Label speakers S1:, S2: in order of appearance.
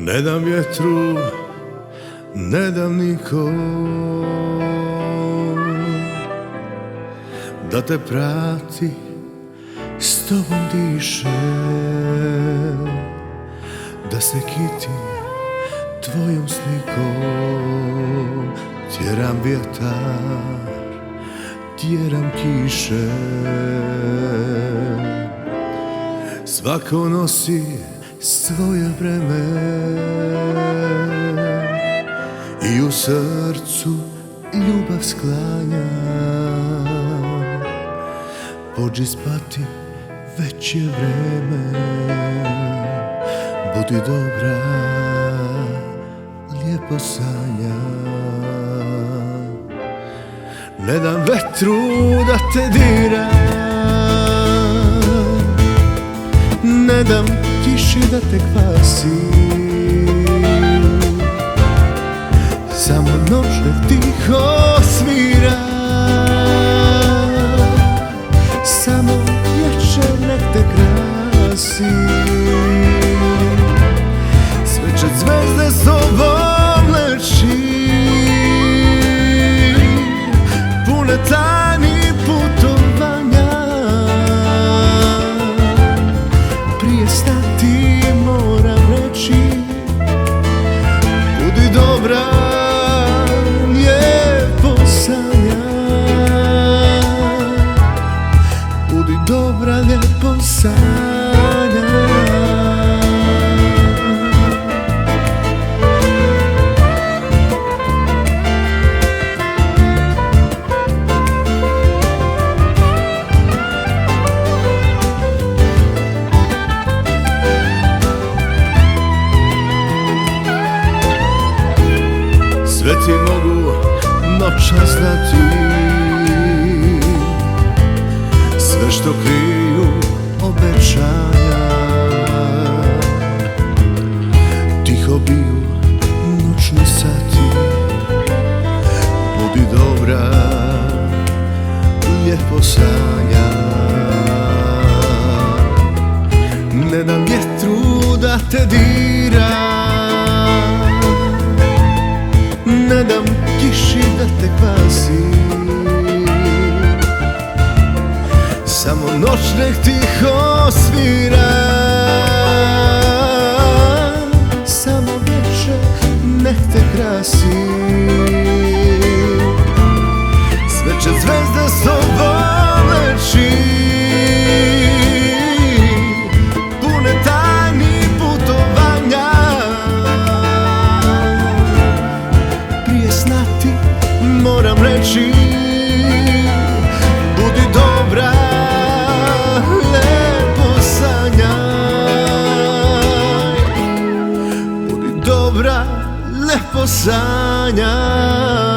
S1: Ne dam vjetru, ne dam nikom da te prati, s tobom diše, da se kiti tvojom slikom. Tjeram vjetar, tjeram kiše, svako nosi svoje vreme i u srcu ljubav sklanja. Pođi spati, već je vreme, budi dobra, lijepo sanjaj. Ne dam vetru da te dira, ne dam kiši da te kvasi, samo noć nek tiho svira, samo večer nek te krasi. Sve će zvezde s tobom leći, pune tajni putovanja. Prije stati moram reći, budi dobra, lijepo sanjaj. Budi dobra, lijepo sanjaj. Sve ti mogu noćas znati, sve što kriju obećanja. Tiho biju noćni sati, budi dobra, lijepo sanjaj. Ne dam vjetru da te dira, ne dam kiši da te kvasi, samo noć nek tiho svira, samo večer nek te krasi. Sve će zvezde s tobom leći, pune tajni putovanja. Moram reći, budi dobra, lijepo sanjaj. Budi dobra, lijepo sanjaj.